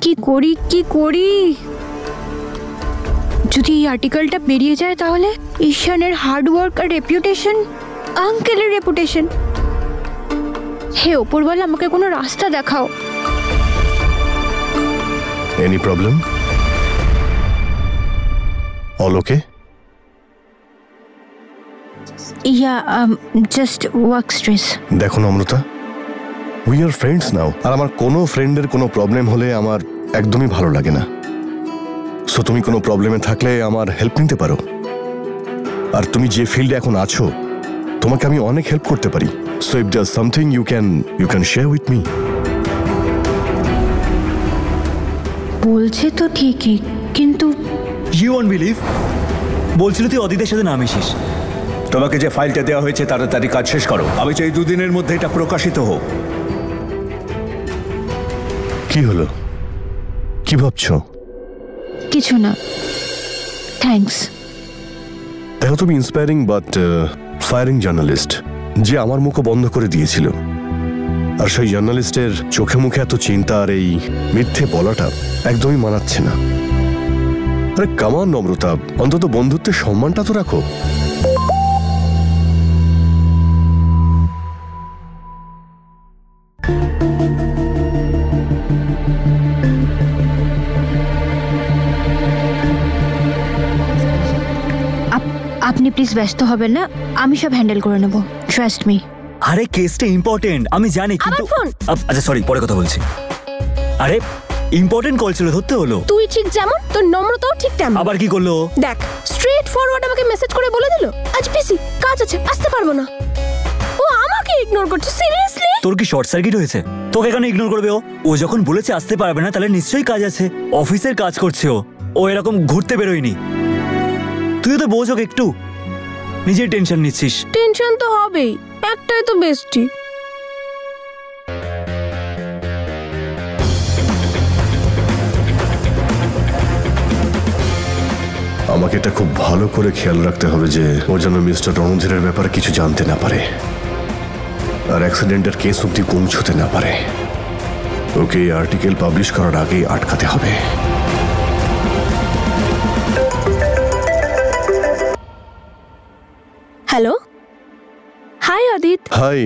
কি করি যদি এই আর্টিকেলটা বেরিয়ে যায় তাহলে ঈশানের হার্ডওয়ার্ক আর রেপুটেশন, আঙ্কেলের রেপুটেশন। হে ওপরওয়ালা, আমাকে কোনো রাস্তা দেখাও। Any problem? অল ওকে? ইয়া জাস্ট ওয়ার্ক স্ট্রেস। দেখো নম্রতা, উই আর ফ্রেন্ডস নাও, আর আমার কোনো ফ্রেন্ডের কোনো প্রবলেম হলে আমার একদমই ভালো লাগে না। সো তুমি কোনো প্রবলেমে থাকলে আমার হেল্প নিতে পারো। আর তুমি যে ফিল্ডে এখন আছো, তোমাকে আমি অনেক হেল্প করতে পারি। So if there something you can share with me. বলছে তো ঠিকই, কিন্তু ইউ ওয়ন্ট বিলিভ, বলছিল তুই অদিতের সাথে না মিশিস। তোমাকে যে ফাইলটা দেওয়া হয়েছে তাড়াতাড়ি কাজ শেষ করো। আমি চাই 2 দিনের মধ্যে এটা প্রকাশিত হোক। কি হলো? কি ভাবছো? কিছু না, থ্যাঙ্কস। দেখো, তুমি ইন্সপায়ারিং বাট ফায়ারিং জার্নালিস্ট, যে আমার মুখও বন্ধ করে দিয়েছিল। আর সেই জার্নালিস্টের চোখে মুখে এত চিন্তা আর এই মিথ্যে বলাটা একদমই মানাচ্ছে না। আরে কামান নম্রতা, অন্তত বন্ধুত্বের সম্মানটা তো রাখো। আপনি প্লিজ ব্যস্ত হবেন না, আমি সব হ্যান্ডেল করে নেব, ট্রাস্ট মি। আরে কেসটা ইম্পর্টেন্ট, আমি জানি, কিন্তু আচ্ছা সরি, পরে কথা বলছি। আরে ইম্পর্টেন্ট কল ছিল, ধরতে হলো। তুই ঠিক যেমন, তোর নম্রতাও ঠিক তেমন। আবার কি করলো? দেখ, স্ট্রেট ফরওয়ার্ড আমাকে মেসেজ করে বলে দিল আজ বিজি, কাজ আছে, আসতে পারবো না। ও আমাকে ইগনোর করছে, সিরিয়াসলি? তোর কি শর্ট সার্কিট হয়েছে? তোকে কেন ইগনোর করবে ও? ও যখন বলেছে আসতে পারবে না, তাহলে নিশ্চয়ই কাজ আছে, অফিসের কাজ করছে ও এরকম ঘুরতে বেরোয়নি। তুইও তো বোঝ একটু, নিজের টেনশন নিচ্ছিস। টেনশন তো হবেই, একটাই তো বেস্টি। আমাকে এটা খুব ভালো করে খেয়াল রাখতে হবে যে ও যেন মিস্টার রণধীরের ব্যাপারে কিছু জানতে না পারে, আর অ্যাক্সিডেন্টের কেস অব্দি পৌঁছতে না পারে। ওকে এই আর্টিকেল পাবলিশ করার আগেই আটকাতে হবে। হ্যালো, হাই অদিত। হাই,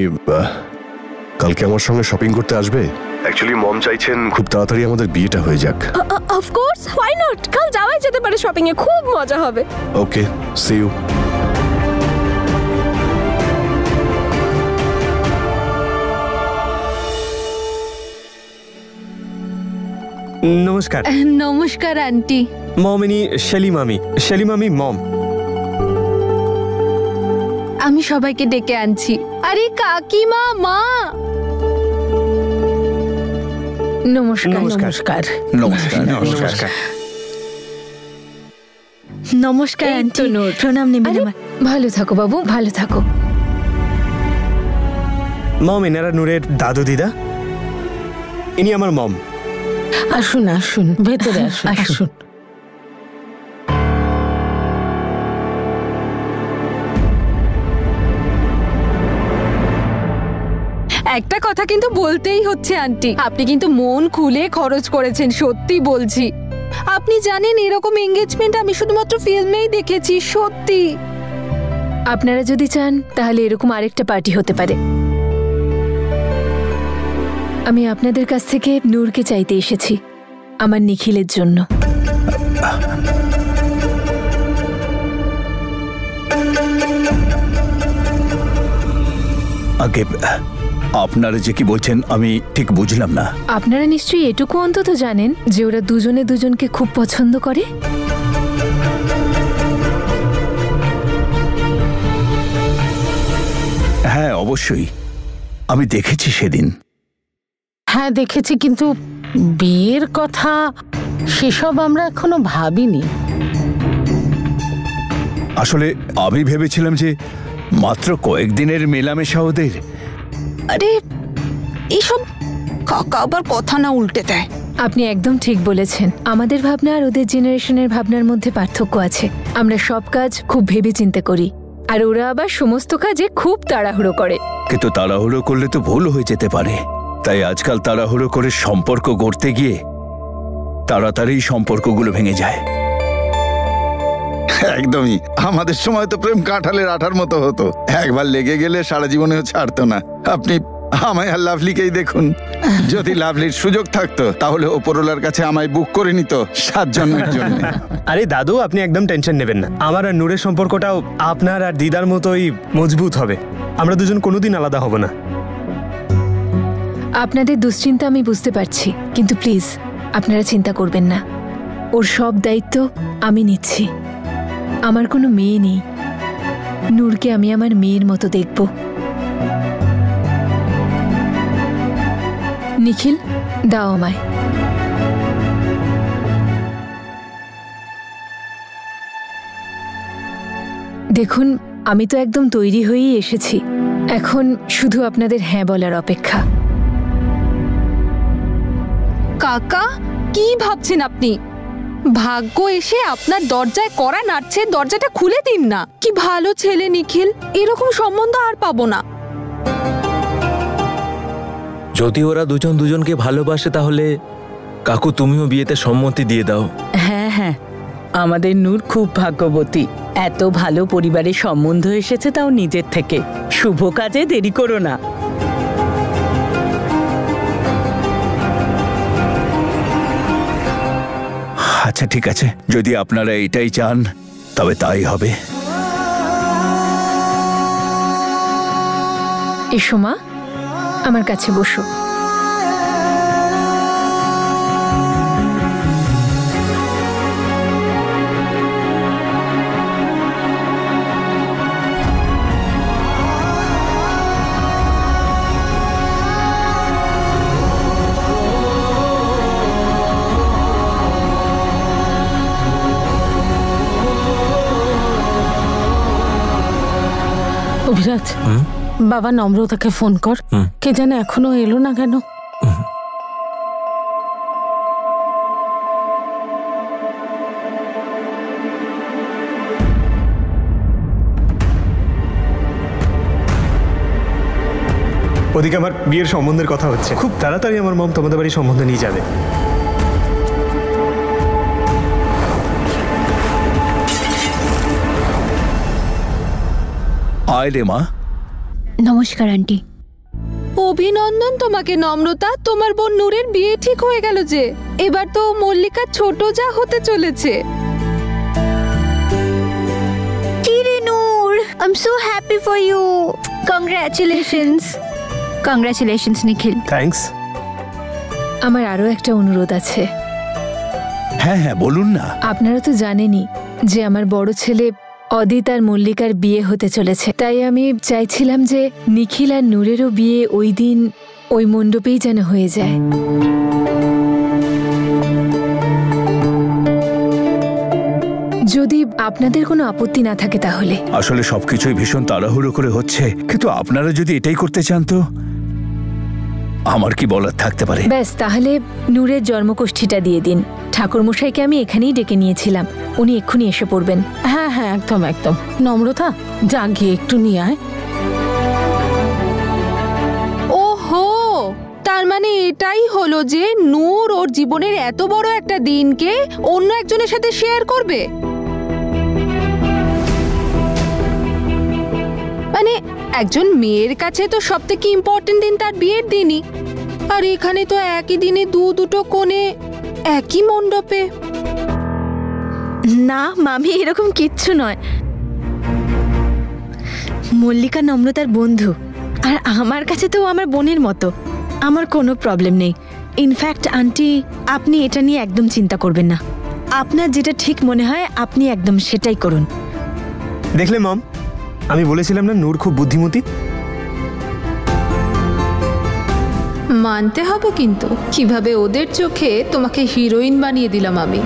কালকে আমার সঙ্গে শপিং করতে আসবে? অ্যাকচুয়ালি মম চাইছেন খুব তাড়াতাড়ি আমাদের বিয়েটা হয়ে যাক। Of course, why not? কাল যাওয়াই যেতে পারে শপিং এ, খুব মজা হবে। ওকে, সি ইউ। নমস্কার। নমস্কার আন্টি। মম ইনি সেলিমামি, সেলিমামি মম। আমি সবাইকে ডেকে আনছি। আরে কাকিমা, মা। নমস্কার। নমস্কার। নমস্কার। নমস্কার। নমস্কার আন্টি, প্রণাম নেবেন আমার। ভালো থাকো বাবু, ভালো থাকো। মম, এনারা নূরের দাদু দিদা, ইনি আমার মম। আসুন আসুন, ভেতরে আসুন আসুন। একটা কথা কিন্তু বলতেই হচ্ছে আন্টি, আপনি কিন্তু মন খুলে খরচ করেছেন, সত্যি বলছি। আপনি জানেন এরকম এঙ্গেজমেন্ট আমি শুধুমাত্র ফিল্মেই দেখেছি, সত্যি। আপনারা যদি চান তাহলে এরকম আরেকটা পার্টি হতে পারে। আমি আপনাদের কাছ থেকে নূরকে চাইতে এসেছি, আমার নিখিলের জন্য। আগে আপনারা যে কি বলছেন আমি ঠিক বুঝলাম না। আপনারা নিশ্চয়ই এটুকু অন্তত জানেন যে ওরা দুজনে দুজনকে খুব পছন্দ করে। হ্যাঁ অবশ্যই, আমি দেখেছি সেদিন। হ্যাঁ দেখেছি, কিন্তু বিয়ের কথা সেসব আমরা এখনো ভাবিনি। আসলে আমি ভেবেছিলাম যে মাত্র কয়েকদিনের মেলামেশা ওদের। আরে এইসব কাকা আবার কথা না উল্টে দেয়। আপনি একদম ঠিক বলেছেন, আমাদের ভাবনা আর ওদের জেনারেশনের ভাবনার মধ্যে পার্থক্য আছে। আমরা সব কাজ খুব ভেবেচিন্তে করি, আর ওরা আবার সমস্ত কাজে খুব তাড়াহুড়ো করে। কিন্তু তাড়াহুড়ো করলে তো ভুল হয়ে যেতে পারে, তাই আজকাল তাড়াহুড়ো করে সম্পর্ক গড়তে গিয়ে তাড়াতাড়ি সম্পর্কগুলো ভেঙে যায়। একদমই, আমাদের সময় তো প্রেম কাঁঠালের আঠার মতো হতো, একবার লেগে গেলে সারা জীবনেও ছাড়তো না। আপনি আমায় আর লাভলিকেই দেখুন, যদি লাভলির সুযোগ থাকতো তাহলে ওপরওয়ালার কাছে আমায় বুক করে নিত 7 জন্মের জন্য। আরে দাদু, আপনি একদম টেনশন নেবেন না। আমার আর নূরের সম্পর্কটাও আপনার আর দিদার মতোই মজবুত হবে। আমরা দুজন কোনোদিন আলাদা হব না। আপনাদের দুশ্চিন্তা আমি বুঝতে পারছি, কিন্তু প্লিজ আপনারা চিন্তা করবেন না। ওর সব দায়িত্ব আমি নিচ্ছি। আমার কোনো মেয়ে নেই, নূরকে আমি আমার মেয়ের মতো দেখব। নিখিল, দাও আমায়। দেখুন, আমি তো একদম তৈরি হয়েই এসেছি। এখন শুধু আপনাদের হ্যাঁ বলার অপেক্ষা। কাকা, কি ভাবছেন আপনি? ভাগ্য এসে আপনার দরজায় কড়া নাড়ছে, দরজাটা খুলে দিন না। কি ভালো ছেলে নিখিল, এরকম সম্বন্ধ আর পাবো না। যদি ওরা দুজন দুজনকে ভালোবাসে তাহলে কাকু তুমিও বিয়েতে সম্মতি দিয়ে দাও। হ্যাঁ হ্যাঁ, আমাদের নূর খুব ভাগ্যবতী। এত ভালো পরিবারের সম্বন্ধ এসেছে, তাও নিজের থেকে। শুভ কাজে দেরি করো না। আচ্ছা ঠিক আছে, যদি আপনারা এটাই চান তবে তাই হবে। এসো মা, আমার কাছে বসো। অভিরাজ, বাবা নম্রতাকে ফোন কর। কে জানে এখনো এলো না কেন। ওদিকে আমার বিয়ের সম্বন্ধের কথা হচ্ছে। খুব তাড়াতাড়ি আমার মম তোমাদের বাড়ির সম্বন্ধ নিয়ে যাবে। আয় রে মা। নমস্কার আন্টি। অভিনন্দন তোমাকে নম্রতা, তোমার বোন নূরের বিয়ে ঠিক হয়ে গেল যে। এবার তো মল্লিকা ছোট যা হতে চলেছে। কিরে Noor, I am so happy for you. Congratulations. Congratulations Nikhil. Thanks. আমার আরো একটা অনুরোধ আছে। হ্যাঁ হ্যাঁ, বলুন না। আপনারা তো জানেনই যে আমার বড় ছেলে অদিত আর মল্লিকার বিয়ে হতে চলেছে। তাই আমি চাইছিলাম যে নিখিল আর নূরেরও বিয়ে ওই দিন ওই মণ্ডপেই যেন হয়ে যায়। যদি আপনাদের কোনো আপত্তি না থাকে তাহলে। আসলে সবকিছুই ভীষণ তাড়াহুড়ো করে হচ্ছে, কিন্তু আপনারা যদি এটাই করতে চান তো আমার কি বলার থাকতে পারে। ব্যাস, তাহলে নূরের জন্মকোষ্ঠীটা দিয়ে দিন। ঠাকুরমশাইকে আমি এখানেই ডেকে নিয়েছিলাম, উনি এক্ষুনি এসে পড়বেন। হ্যাঁ হ্যাঁ, একদম একদম। নম্রতা, যা গিয়ে একটু নিয়ে আয়। ওহো, তার মানে এটাই হলো যে নূর ওর জীবনের এত বড় একটা দিনকে অন্য একজনের সাথে শেয়ার করবে। মানে একজন মেয়ের কাছে তো সবথেকে ইম্পর্টেন্ট দিন তার বিয়ের দিনই, আর এখানে তো একই দিনে দুটো কোণে একই মণ্ডপে। না মামি, এরকম কিচ্ছু নয়। মল্লিকা নম্রতার বন্ধু, আর আমার কাছে তো আমার বোনের মতো। আমার কোনো প্রবলেম নেই। ইনফ্যাক্ট আন্টি, আপনি এটা নিয়ে একদম চিন্তা করবেন না। আপনার যেটা ঠিক মনে হয় আপনি একদম সেটাই করুন। দেখলে মম, আমি বলেছিলাম না নূর খুব বুদ্ধিমতী। মানতে হবে কিন্তু, কিভাবে ওদের চোখে তোমাকে হিরোইন বানিয়ে দিলাম আমি।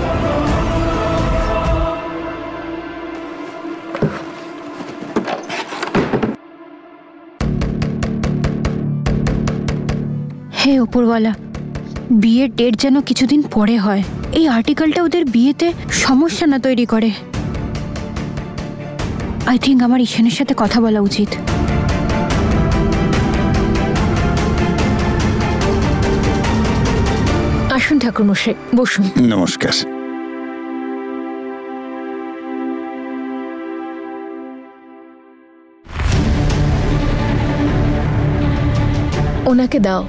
হে ওপরওয়ালা, বিয়ের ডেট যেন কিছুদিন পরে হয়। এই আর্টিকেলটা ওদের বিয়েতে সমস্যা না তৈরি করে। আই থিঙ্ক আমার ঈশানের সাথে কথা বলা উচিত। আসুন ঠাকুরমশাই, বসুন। নমস্কার। ওনাকে দাও।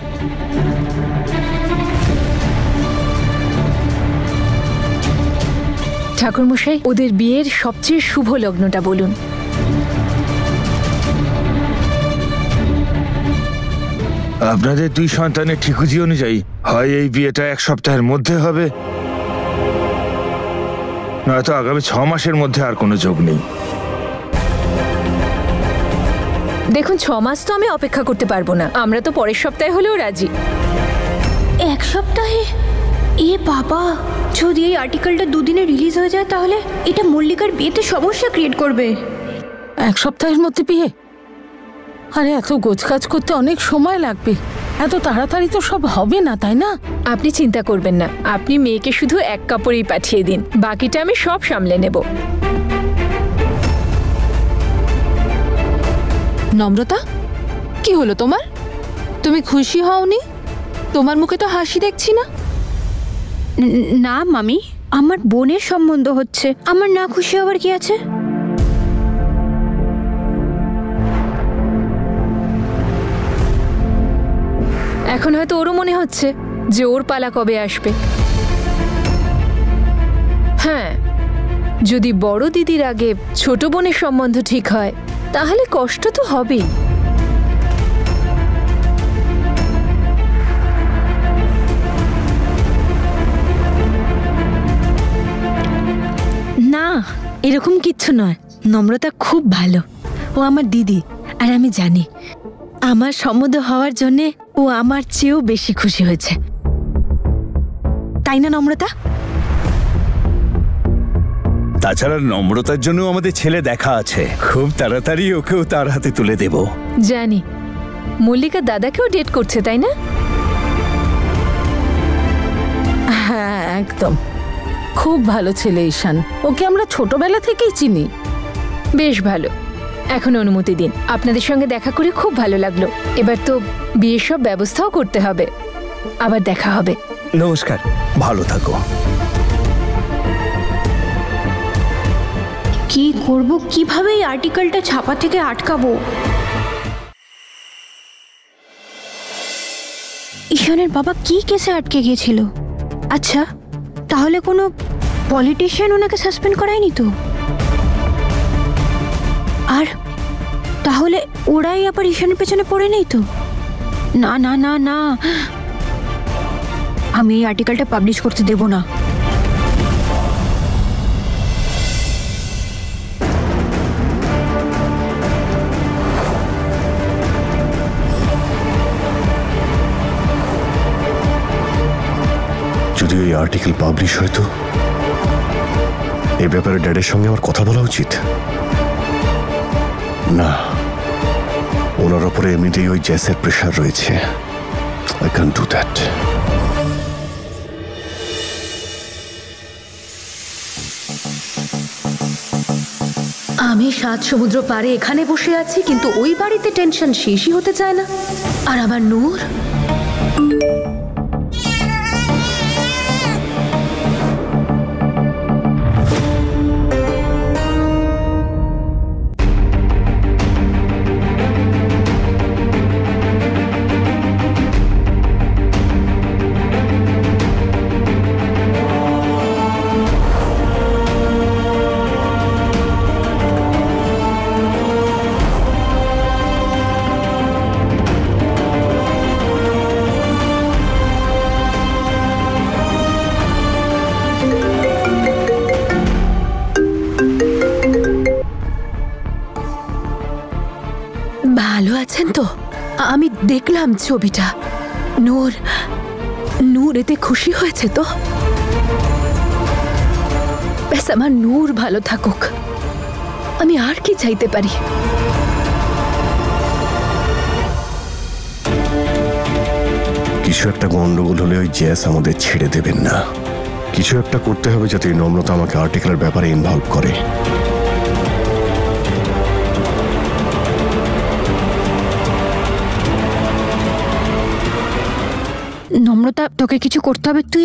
ঠাকুরমশাই, ওদের বিয়ের সবচেয়ে শুভ লগ্নটা বলুন। আপনাদের 2 সন্তানের ঠিকুজি অনুযায়ী হয় এই বিয়েটা 1 সপ্তাহের মধ্যে হবে, নয়তো আগামী 6 মাসের মধ্যে আর কোনো যোগ নেই। দেখুন, 6 মাস তো আমি অপেক্ষা করতে পারবো না। আমরা তো পরের সপ্তাহে হলেও রাজি। 1 সপ্তাহে? এ বাবা, যদি এই আর্টিকেলটা 2 দিনে রিলিজ হয়ে যায় তাহলে এটা মল্লিকার বিয়েতে সমস্যা ক্রিয়েট করবে। 1 সপ্তাহের মধ্যে বিয়ে? আরে এত গোছকাজ করতে অনেক সময় লাগবে, এত তাড়াতাড়ি তো সব হবে না, তাই না? আপনি চিন্তা করবেন না, আপনি মেয়েকে শুধু 1 কাপড়েই পাঠিয়ে দিন, বাকিটা আমি সব সামলে নেব। নম্রতা, কি হলো তোমার? তুমি খুশি হওনি? তোমার মুখে তো হাসি দেখছি না। না মামি, আমার বোনের সম্বন্ধ হচ্ছে, আমার না খুশি হবার কি আছে? এখন হয়তো ওরও মনে হচ্ছে যে ওর পালা কবে আসবে। হ্যাঁ, যদি বড় দিদির আগে ছোট বোনের সম্বন্ধ ঠিক হয় তাহলে কষ্ট তো হবেই। না, এরকম কিচ্ছু নয়। নম্রতা খুব ভালো, ও আমার দিদি, আর আমি জানি আমার সম্বন্ধ হওয়ার জন্যে ও আমার চেয়েও বেশি খুশি হয়েছে, তাই না নম্রতা? তাছাড়া নম্রতার জন্য আমাদের ছেলে দেখা আছে, খুব তাড়াতাড়ি ওকেও তার হাতে তুলে দেব। জানি মল্লিকা দাদাকেও ডেট করছে, তাই না? হ্যাঁ একদম, খুব ভালো ছেলে ঈশান, ওকে আমরা ছোটবেলা থেকেই চিনি। বেশ ভালো, এখন অনুমতি দিন। আপনাদের সঙ্গে দেখা করে খুব ভালো লাগলো। এবার তো বিয়ের সব ব্যবস্থাও করতে হবে। আবার দেখা হবে। নমস্কার, ভালো থাকো। কি করব, কিভাবে এই আর্টিকেলটা ছাপা থেকে আটকাবো? ঈশানের বাবা কি কেসে আটকে গিয়েছিল? আচ্ছা, তাহলে কোনো পলিটিশিয়ান ওনাকে সাসপেন্ড করায়নি তো? আর তাহলে ওরাই আবার ঈশানের পেছনে পড়ে নেই তো? না না না না, আমি এই আর্টিকেলটা পাবলিশ করতে দেব না। যদি এই আর্টিকেল পাবলিশ হয়তো, এই ব্যাপারে ড্যাডের সঙ্গে আমার কথা বলা উচিত। না, ওনার ওপরে এমনিতেই ওই জেসের প্রেশার রয়েছে। I can do that. আমি 7 সমুদ্র পারে এখানে বসে আছি, কিন্তু ওই বাড়িতে টেনশন শেষই হতে চায় না। আর আমার নূর, ভালো আছেন তো? আমি দেখলাম ছবিটা। নূর, নূর এতে খুশি হয়েছে তো? ব্যাস আমার নূর ভালো থাকুক, আমি আর কি চাইতে পারি? কিছু একটা গন্ডগোল হলে ওই জেস আমাদের ছেড়ে দেবেন না। কিছু একটা করতে হবে যাতে এই নম্রতা আমাকে আর্টিকেলের ব্যাপারে ইনভলভ করে। নম্রতা, তোকে কিছু করতে হবে। তুই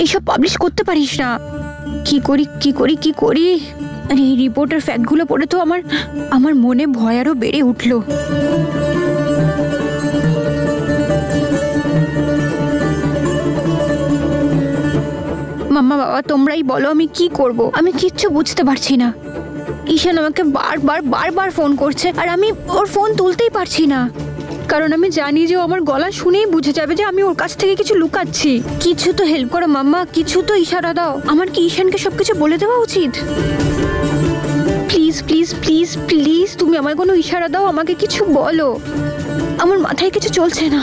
এসব পাবলিশ করতে পারিস না। কি করি? আরে এই রিপোর্টের ফ্যাক্টগুলো পড়ে তো আমার মনে ভয় আরো বেড়ে উঠলো। মাম্মা, বাবা, তোমরাই বলো আমি কি করব। আমি কিচ্ছু বুঝতে পারছি না। ঈশান আমাকে বারবার ফোন করছে আর আমি ওর ফোন তুলতেই পারছি না, কারণ আমি জানি যে ও আমার গলা শুনেই বুঝে যাবে যে আমি ওর কাছ থেকে কিছু লুকাচ্ছি। কিছু তো হেল্প করো মাম্মা, কিছু তো ইশারা দাও। আমার কি ঈশানকে সবকিছু বলে দেওয়া উচিত? প্লিজ প্লিজ প্লিজ প্লিজ তুমি আমায় কোনো ইশারা দাও, আমাকে কিছু বলো। আমার মাথায় কিছু চলছে না।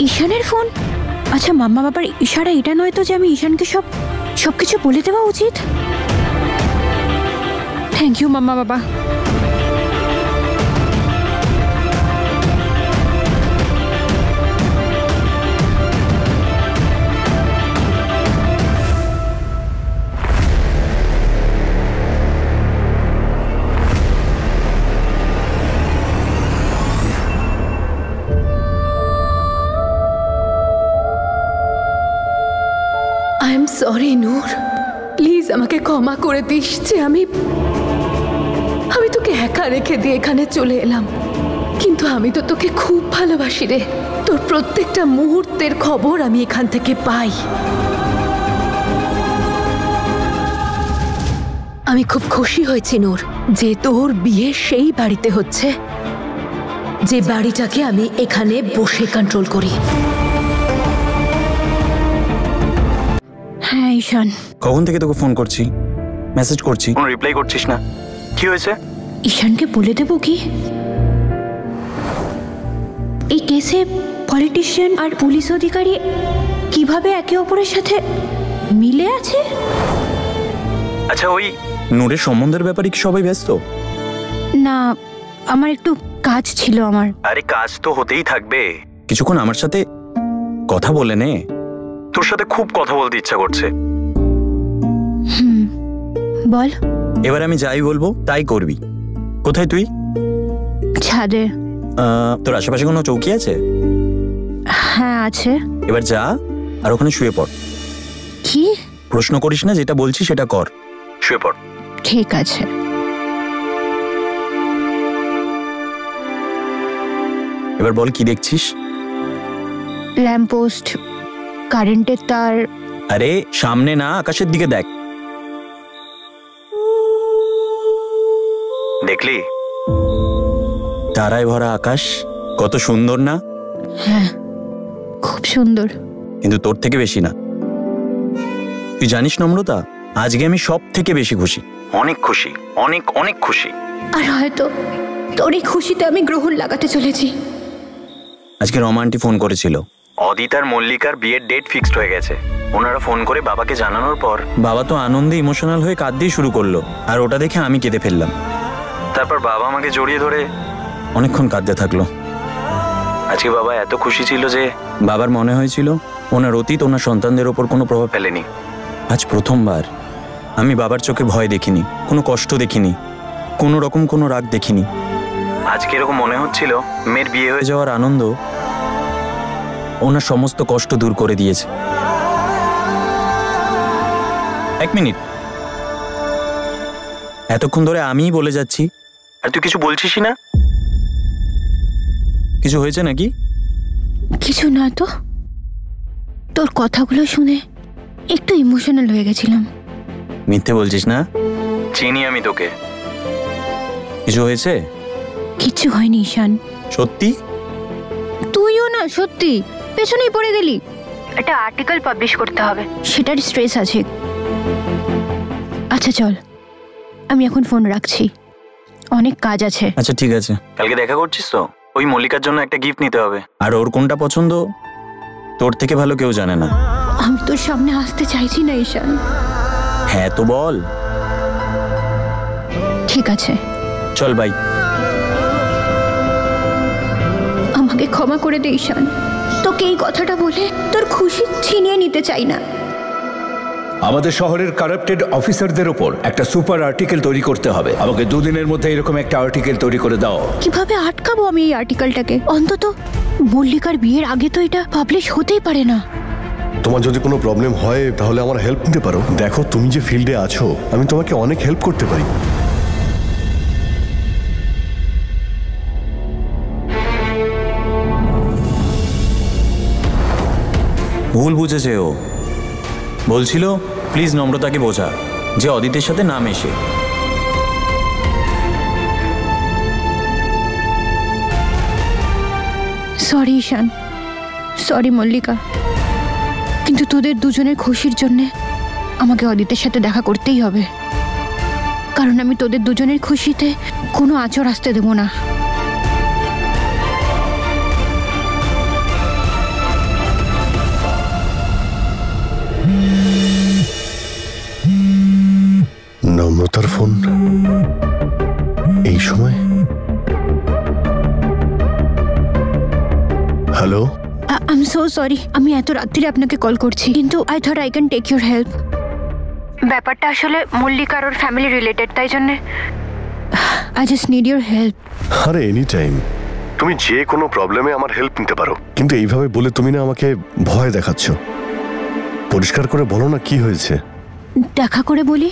ঈশানের ফোন? আচ্ছা, মাম্মা বাবার ইশারা এটা নয় তো যে আমি ঈশানকে সবকিছু বলে দেওয়া উচিত? থ্যাংক ইউ মাম্মা বাবা। I am sorry Noor, please আমাকে ক্ষমা করে দিস যে আমি তোকে একা রেখে দিয়ে এখানে চলে এলাম। কিন্তু আমি তো তোকে খুব ভালোবাসি রে। তোর প্রত্যেকটা মুহূর্তের খবর আমি এখান থেকে পাই। আমি খুব খুশি হয়েছি নূর যে তোর বিয়ে সেই বাড়িতে হচ্ছে যে বাড়িটাকে আমি এখানে বসে কন্ট্রোল করি। হ্যাঁ ঈশান। কখন থেকে তোকে ফোন করছি, মেসেজ করছি, কোনো রিপ্লাই করছিস না, কি হয়েছে? ঈশানকে বলে দেবো কি এই কেসে পলিটিশিয়ান আর পুলিশ অধিকারী কিভাবে একে অপরের সাথে মিলে আছে? আচ্ছা, ওই নূরের সম্বন্ধের ব্যাপারে কি সবাই ব্যস্ত? না, আমার একটু কাজ ছিল আমার। আরে কাজ তো হতেই থাকবে, কিছুক্ষণ আমার সাথে কথা বলে নে। তোর সাথে খুব কথা বলতে ইচ্ছা করছে। বল। এবার আমি যাই বলবো তাই করবি। কোথায় তুই? ছাদে। তোর আশেপাশে কোনো চৌকি আছে? হ্যাঁ আছে। এবার যা আর ওখানে শুয়ে পড়। কি? প্রশ্ন করিস না, যেটা বলছি সেটা কর, শুয়ে পড়। ঠিক আছে। এবার বল কি দেখছিস? ল্যাম্পপোস্ট, কারেন্টের তার। আরে সামনে না, আকাশের দিকে দেখ। দেখলি তারায় ভরা আকাশ কত সুন্দর না? হ্যাঁ, খুব সুন্দর। কিন্তু তোর থেকে বেশি না। তুই জানিস নম্রতা, আজকে আমি সব থেকে বেশি খুশি, অনেক খুশি, অনেক অনেক খুশি। আর হয়তো তোর এই খুশিতে আমি গ্রহণ লাগাতে চলেছি। আজকে রমান্টি ফোন করেছিল, অদিত আর মল্লিকার বিয়ের ডেট ফিক্সড হয়ে গেছে। ওনারা ফোন করে বাবাকে জানানোর পর বাবা তো আনন্দে ইমোশনাল হয়ে কাঁদতেই শুরু করলো, আর ওটা দেখে আমি কেঁদে ফেললাম। তারপর বাবা আমাকে জড়িয়ে ধরে অনেকক্ষণ কাঁদতে থাকলো। আজকে বাবা এত খুশি ছিল যে বাবার মনে হয়েছিল ওনার অতীত ওনার সন্তানদের ওপর কোনো প্রভাব ফেলেনি। আজ প্রথমবার আমি বাবার চোখে ভয় দেখিনি, কোনো কষ্ট দেখিনি, কোনো রকম কোনো রাগ দেখিনি। আজকে এরকম মনে হচ্ছিল মেয়ের বিয়ে হয়ে যাওয়ার আনন্দ ওনার সমস্ত কষ্ট দূর করে দিয়েছে। এক মিনিট, এতক্ষণ ধরে আমিই বলে যাচ্ছি আর তুই কিছু বলছিসই না। কিছু হয়েছে নাকি? কিছু না তো, তোর কথাগুলো শুনে একটু ইমোশনাল হয়ে গেছিলাম। মিথ্যে বলছিস না? চিনি আমি তোকে। কিছু হয়েছে? কিছু হয়নি ঈশান। সত্যি? তুইও না, সত্যি পেছনেই পড়ে গেলি। একটা আর্টিকেল পাবলিশ করতে হবে, সেটার স্ট্রেস আছে। আচ্ছা চল, আমি এখন ফোন রাখছি, অনেক কাজ আছে। আচ্ছা ঠিক আছে। কালকে দেখা করছিস তো? ওই মল্লিকার জন্য একটা গিফট নিতে হবে, আর ওর কোনটা পছন্দ তোর থেকে ভালো কেউ জানে না। আমি তোর সামনে আসতে চাইছি না ঈশান। হ্যাঁ তো বল। ঠিক আছে চল বাই। আমাকে ক্ষমা করে দে ঈশান, তোকে এই কথাটা বলে তোর খুশি ছিনিয়ে নিতে চাই না। আমাদের শহরের কারাপ্টেড অফিসারদের ওপর একটা সুপার আর্টিকেল তৈরি করতে হবে। আমাকে 2 দিনের মধ্যে এরকম একটা আর্টিকেল তৈরি করে দাও। কিভাবে আটকাবো আমি এই আর্টিকেলটাকে? অন্তত মল্লিকার বিয়ের আগে তো এটা পাবলিশ হতেই পারে না। তোমার যদি কোনো প্রবলেম হয় তাহলে আমার হেল্প নিতে পারো। দেখো, তুমি যে ফিল্ডে আছো, আমি তোমাকে অনেক হেল্প করতে পারি। ভুল বুঝেছে ও। বলছিল প্লিজ নম্রতাকে বোঝা যে অদিতের সাথে না মেশে। সরি ঈশান, সরি মল্লিকা, কিন্তু তোদের দুজনের খুশির জন্য আমাকে অদিতের সাথে দেখা করতেই হবে, কারণ আমি তোদের দুজনের খুশিতে কোনো আঁচড় আসতে দেবো না। নম্রতার ফোন এই সময়? Hello, I am so sorry, আমি এত রাত্রিরে আপনাকে কল করছি, কিন্তু I thought I can take your help. ব্যাপারটা আসলে মল্লিকার ওর ফ্যামিলি রিলেটেড, তাই জন্য I just need your help. আরে এনি টাইম, তুমি যে কোনো প্রবলেমে আমার হেল্প নিতে পারো, কিন্তু এইভাবে বলে তুমি না আমাকে ভয় দেখাচ্ছ। পরিষ্কার করে বলো না কি হয়েছে। দেখা করে বলি।